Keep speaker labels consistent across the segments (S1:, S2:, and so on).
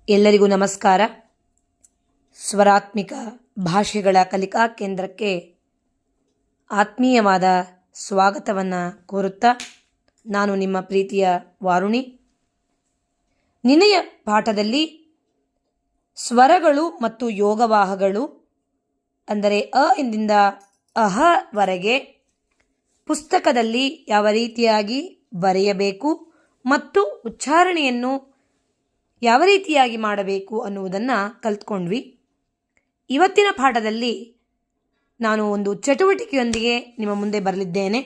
S1: ಎಲ್ಲರಿಗೂ ನಮಸ್ಕಾರ. ಸ್ವರಾತ್ಮಿಕ ಭಾಷೆಗಳ ಕಲಿಕಾ ಕೇಂದ್ರಕ್ಕೆ ಆತ್ಮೀಯವಾದ ಸ್ವಾಗತವನ್ನು ಕೋರುತ್ತಾ ನಾನು ನಿಮ್ಮ ಪ್ರೀತಿಯ ವಾರುಣಿ. ನಿನ್ನೆಯ ಪಾಠದಲ್ಲಿ ಸ್ವರಗಳು ಮತ್ತು ಯೋಗವಾಹಗಳು ಅಂದರೆ ಅ ಇಂದ ಅಹವರೆಗೆ ಪುಸ್ತಕದಲ್ಲಿ ಯಾವ ರೀತಿಯಾಗಿ ಬರೆಯಬೇಕು ಮತ್ತು ಉಚ್ಚಾರಣೆಯನ್ನು ಯಾವ ರೀತಿಯಾಗಿ ಮಾಡಬೇಕು ಅನ್ನುವುದನ್ನು ಕಲ್ತ್ಕೊಂಡ್ವಿ. ಇವತ್ತಿನ ಪಾಠದಲ್ಲಿ ನಾನು ಒಂದು ಚಟುವಟಿಕೆಯೊಂದಿಗೆ ನಿಮ್ಮ ಮುಂದೆ ಬರಲಿದ್ದೇನೆ.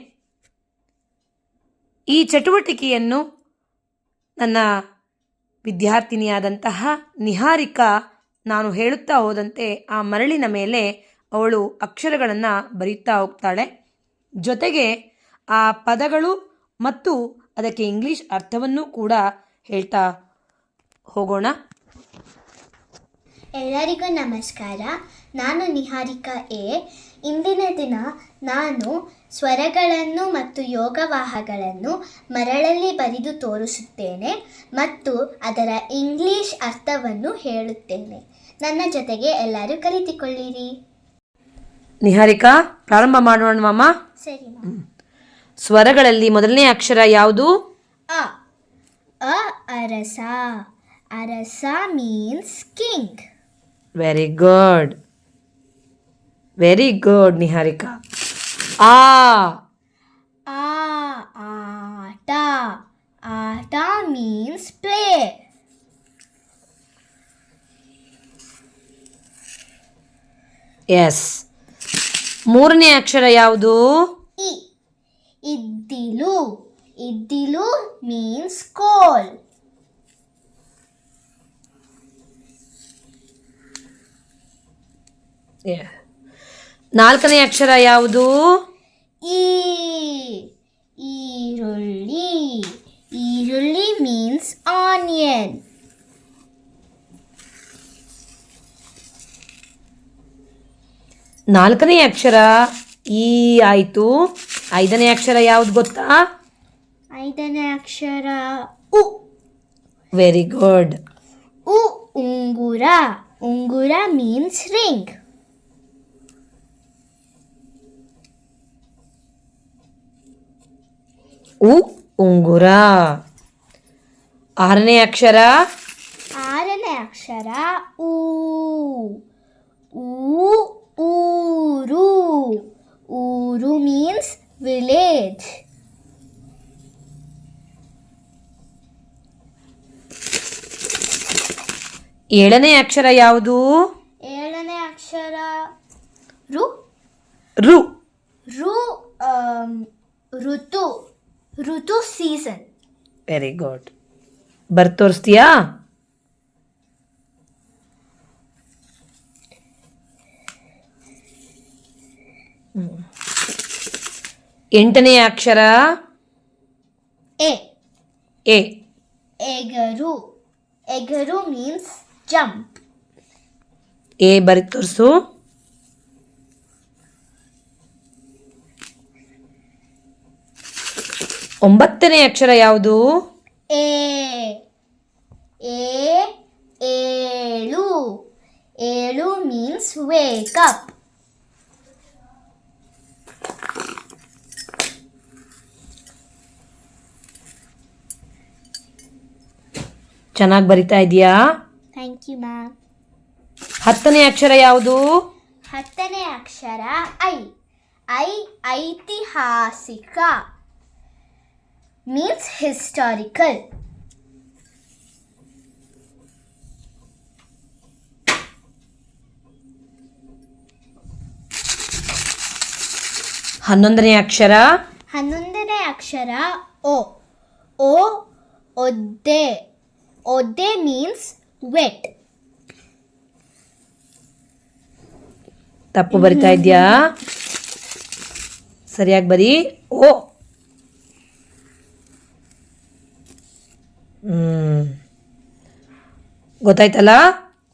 S1: ಈ ಚಟುವಟಿಕೆಯನ್ನು ನನ್ನ ವಿದ್ಯಾರ್ಥಿನಿಯಾದಂತಹ ನಿಹಾರಿಕಾ ನಾನು ಹೇಳುತ್ತಾ ಹೋದಂತೆ ಆ ಮರಳಿನ ಮೇಲೆ ಅವಳು ಅಕ್ಷರಗಳನ್ನು ಬರೆಯುತ್ತಾ ಹೋಗ್ತಾಳೆ. ಜೊತೆಗೆ ಆ ಪದಗಳು ಮತ್ತು ಅದಕ್ಕೆ ಇಂಗ್ಲಿಷ್ ಅರ್ಥವನ್ನು ಕೂಡ ಹೇಳ್ತಾ ಹೋಗೋಣ.
S2: ಎಲ್ಲರಿಗೂ ನಮಸ್ಕಾರ. ನಾನು ನಿಹಾರಿಕಾ ಎ. ಇಂದಿನ ದಿನ ನಾನು ಸ್ವರಗಳನ್ನು ಮತ್ತು ಯೋಗವಾಹಗಳನ್ನು ಮರಳಲ್ಲಿ ಬರೆದು ತೋರಿಸುತ್ತೇನೆ ಮತ್ತು ಅದರ ಇಂಗ್ಲಿಷ್ ಅರ್ಥವನ್ನು ಹೇಳುತ್ತೇನೆ. ನನ್ನ ಜೊತೆಗೆ ಎಲ್ಲರೂ ಕಲಿತುಕೊಳ್ಳಿರಿ.
S1: ನಿಹಾರಿಕಾ, ಪ್ರಾರಂಭ ಮಾಡೋಣ ಮಾಮ.
S2: ಸರಿ.
S1: ಸ್ವರಗಳಲ್ಲಿ ಮೊದಲನೇ ಅಕ್ಷರ ಯಾವುದು?
S2: ಅ. ಅರಸ. ಅರಸ means king.
S1: Very good, very good Niharika. ಆ.
S2: ಆಟ. ಆಟ ಮೀನ್ಸ್ ಪ್ಲೇ.
S1: ಎಸ್. ಮೂರನೇ ಅಕ್ಷರ ಯಾವುದು?
S2: ಇ. ಇದ್ದಿಲು. ಇದ್ದಿಲು ಮೀನ್ಸ್ ಕೋಲ್.
S1: ನಾಲ್ಕನೇ ಅಕ್ಷರ ಯಾವುದು?
S2: ಈ. ಈರುಳ್ಳಿ. ಈರುಳ್ಳಿ ಮೀನ್ಸ್ ಆನಿಯನ್.
S1: ನಾಲ್ಕನೇ ಅಕ್ಷರ ಈ ಆಯಿತು. ಐದನೇ ಅಕ್ಷರ ಯಾವುದು ಗೊತ್ತಾ?
S2: ಐದನೇ ಅಕ್ಷರ ಉ.
S1: Very good.
S2: ಉಂಗುರ. ಉಂಗುರ ಮೀನ್ಸ್ ರಿಂಗ್.
S1: ಉಂಗುರ. ಆರನೇ ಅಕ್ಷರ?
S2: ಆರನೇ ಅಕ್ಷರ ಊ. ಊರು. ಊರು ಮೀನ್ಸ್ ವಿಲೇಜ್.
S1: ಏಳನೇ ಅಕ್ಷರ ಯಾವುದು?
S2: ಏಳನೇ ಅಕ್ಷರ ರು.
S1: ರು.
S2: ರು ಋತು. ಋತು ಸೀಸನ್.
S1: Very good. ಬರ್ದು ತೋರಿಸ್ತೀಯಾ? ಎಂಟನೇ ಅಕ್ಷರ
S2: ಎ.
S1: ಎ.
S2: ಎಗರು. ಎಗರು ಮೀನ್ಸ್ ಜಂಪ್.
S1: ಎ ಬರೆದು ತೋರಿಸು. ಒಂಬತ್ತನೇ ಅಕ್ಷರ ಯಾವುದು?
S2: ಎ. ಏಳು. ಏಳು ಮೀನ್ಸ್ ವೇಕ್ ಅಪ್.
S1: ಚೆನ್ನಾಗಿ ಬರಿತಾ ಇದೆಯಾ?
S2: Thank you ma'am.
S1: ಹತ್ತನೇ ಅಕ್ಷರ ಯಾವುದು?
S2: ಹತ್ತನೇ ಅಕ್ಷರ ಐ. ಐತಿಹಾಸಿಕ ಮೀನ್ಸ್ ಹಿಸ್ಟಾರಿಕಲ್.
S1: ಹನ್ನೊಂದನೇ ಅಕ್ಷರ?
S2: ಹನ್ನೊಂದನೇ ಅಕ್ಷರ ಓ. ಒದ್ದೆ. ಒದ್ದೆ ಮೀನ್ಸ್ ವೆಟ್.
S1: ತಪ್ಪು ಬರಿತಾ ಇದೆಯಾ? ಸರಿಯಾಗಿ ಬರಿ. ಓ. ಗೊತ್ತಾಯ್ತಲ್ಲ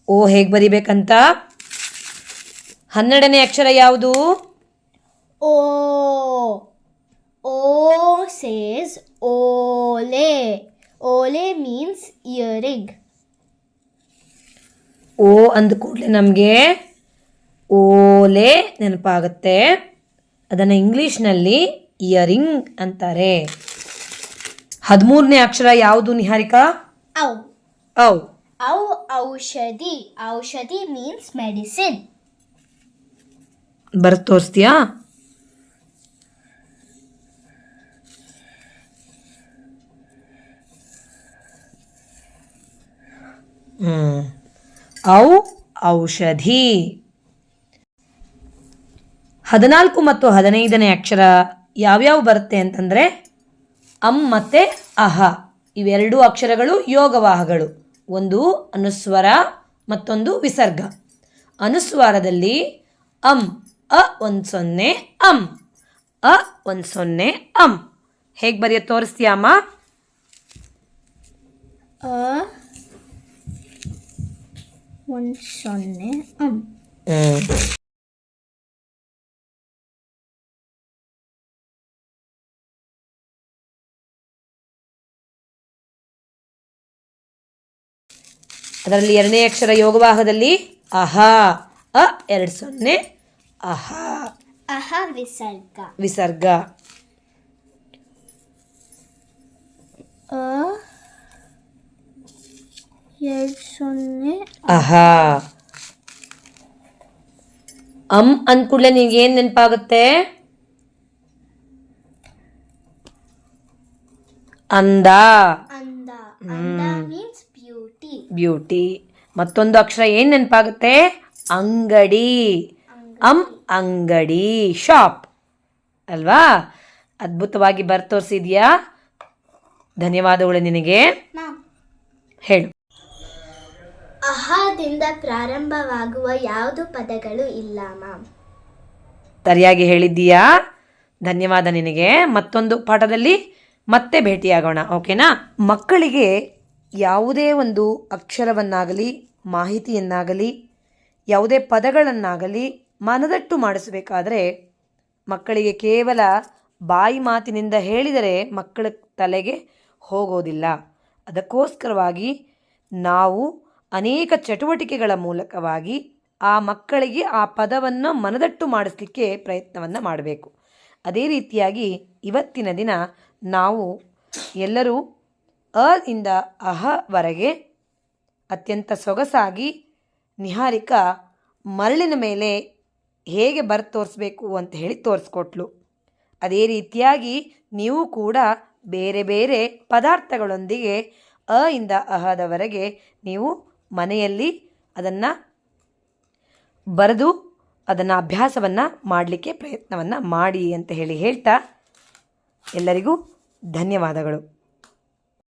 S1: ಓ ಹೇಗೆ ಬರಿಬೇಕಂತ. 12ನೇ ಅಕ್ಷರ ಯಾವುದು?
S2: ಓ. ಓ says ole. Ole means earring.
S1: ಓ ಅಂದ ಕೂಡಲೇ ನಮಗೆ ಓಲೆ ನೆನಪಾಗುತ್ತೆ. ಅದನ್ನು ಇಂಗ್ಲೀಷ್ನಲ್ಲಿ ಇಯರಿಂಗ್ ಅಂತಾರೆ. 13ನೇ ಅಕ್ಷರ ಯಾವುದು ನಿಹಾರಿಕಾ?
S2: ಔ.
S1: ಔ.
S2: ಔ ಔಷಧಿ. ಔಷಧಿ ಮೀನ್ಸ್ ಮೆಡಿಸಿನ್.
S1: ಬರೆದು ತೋರಿಸ್ತೀಯಾ? ಔ ಔಷಧಿ. 14 ಮತ್ತು 15ನೇ ಅಕ್ಷರ ಯಾವ್ಯಾವ ಬರುತ್ತೆ ಅಂತಂದರೆ ಅಂ ಮತ್ತು ಅಹ. ಇವೆರಡೂ ಅಕ್ಷರಗಳು ಯೋಗವಾಹಗಳು. ಒಂದು ಅನುಸ್ವರ ಮತ್ತೊಂದು ವಿಸರ್ಗ. ಅನುಸ್ವಾರದಲ್ಲಿ ಅಂ, ಅ 10 ಅಂ, ಅ 10 ಅಂ. ಹೇಗೆ ಬರೆಯೋದು ತೋರಿಸ್ತೀಯಾ ಅಮ್ಮ?
S2: ಅ 10 ಅಂ.
S1: ಅದರಲ್ಲಿ 2ನೇ ಅಕ್ಷರ ಯೋಗವಾಹದಲ್ಲಿ ಅಹ, ಅ 20 ಅಹ.
S2: ಅಹ ವಿಸರ್ಗ.
S1: ವಿಸರ್ಗ.
S2: ಅ 20
S1: ಅಹ. ಅಂ ಅಂದ ಕೂಡಲೇ ನಿನಗೆ ಏನು ನೆನಪಾಗುತ್ತೆ? ಅಂದ.
S2: ಅಂದ. ಅಂದ ಮೀನ್ಸ್ ಬ್ಯೂಟಿ.
S1: ಬ್ಯೂಟಿ. ಮತ್ತೊಂದು ಅಕ್ಷರ ಏನು ನೆನಪಾಗುತ್ತೆ? ಅಂಗಡಿ. ಅಂ ಅಂಗಡಿ, ಶಾಪ್ ಅಲ್ವಾ? ಅದ್ಭುತವಾಗಿ ತೋರಿಸಿದ್ಯಾ. ಧನ್ಯವಾದಗಳು ನಿನಗೆ.
S2: ಮ್ಯಾಮ್,
S1: ಹೇಳು.
S2: ಅಹದಿಂದ ಪ್ರಾರಂಭವಾಗುವ ಯಾವುದು ಪದಗಳು ಇಲ್ಲ ಮ್ಯಾಮ್.
S1: ಸರಿಯಾಗಿ ಹೇಳಿದ್ದೀಯಾ. ಧನ್ಯವಾದ ನಿನಗೆ. ಮತ್ತೊಂದು ಪಾಠದಲ್ಲಿ ಮತ್ತೆ ಭೇಟಿಯಾಗೋಣ, ಓಕೆನಾ? ಮಕ್ಕಳಿಗೆ ಯಾವುದೇ ಒಂದು ಅಕ್ಷರವನ್ನಾಗಲಿ, ಮಾಹಿತಿಯನ್ನಾಗಲಿ, ಯಾವುದೇ ಪದಗಳನ್ನಾಗಲಿ ಮನದಟ್ಟು ಮಾಡಿಸಬೇಕಾದ್ರೆ ಮಕ್ಕಳಿಗೆ ಕೇವಲ ಬಾಯಿ ಮಾತಿನಿಂದ ಹೇಳಿದರೆ ಮಕ್ಕಳ ತಲೆಗೆ ಹೋಗೋದಿಲ್ಲ. ಅದಕ್ಕೋಸ್ಕರವಾಗಿ ನಾವು ಅನೇಕ ಚಟುವಟಿಕೆಗಳ ಮೂಲಕವಾಗಿ ಆ ಮಕ್ಕಳಿಗೆ ಆ ಪದವನ್ನು ಮನದಟ್ಟು ಮಾಡಿಸಲಿಕ್ಕೆ ಪ್ರಯತ್ನವನ್ನು ಮಾಡಬೇಕು. ಅದೇ ರೀತಿಯಾಗಿ ಇವತ್ತಿನ ದಿನ ನಾವು ಎಲ್ಲರೂ ಅ ಇಂದ ಅಹವರೆಗೆ ಅತ್ಯಂತ ಸೊಗಸಾಗಿ ನಿಹಾರಿಕಾ ಮರಳಿನ ಮೇಲೆ ಹೇಗೆ ಬರೆದು ತೋರಿಸ್ಬೇಕು ಅಂತ ಹೇಳಿ ತೋರಿಸ್ಕೊಟ್ಲು. ಅದೇ ರೀತಿಯಾಗಿ ನೀವು ಕೂಡ ಬೇರೆ ಬೇರೆ ಪದಾರ್ಥಗಳೊಂದಿಗೆ ಅ ಇಂದ ಅಹದವರೆಗೆ ನೀವು ಮನೆಯಲ್ಲಿ ಅದನ್ನು ಬರೆದು ಅದನ್ನು ಅಭ್ಯಾಸವನ್ನು ಮಾಡಲಿಕ್ಕೆ ಪ್ರಯತ್ನವನ್ನು ಮಾಡಿ ಅಂತ ಹೇಳ್ತಾ ಎಲ್ಲರಿಗೂ ಧನ್ಯವಾದಗಳು.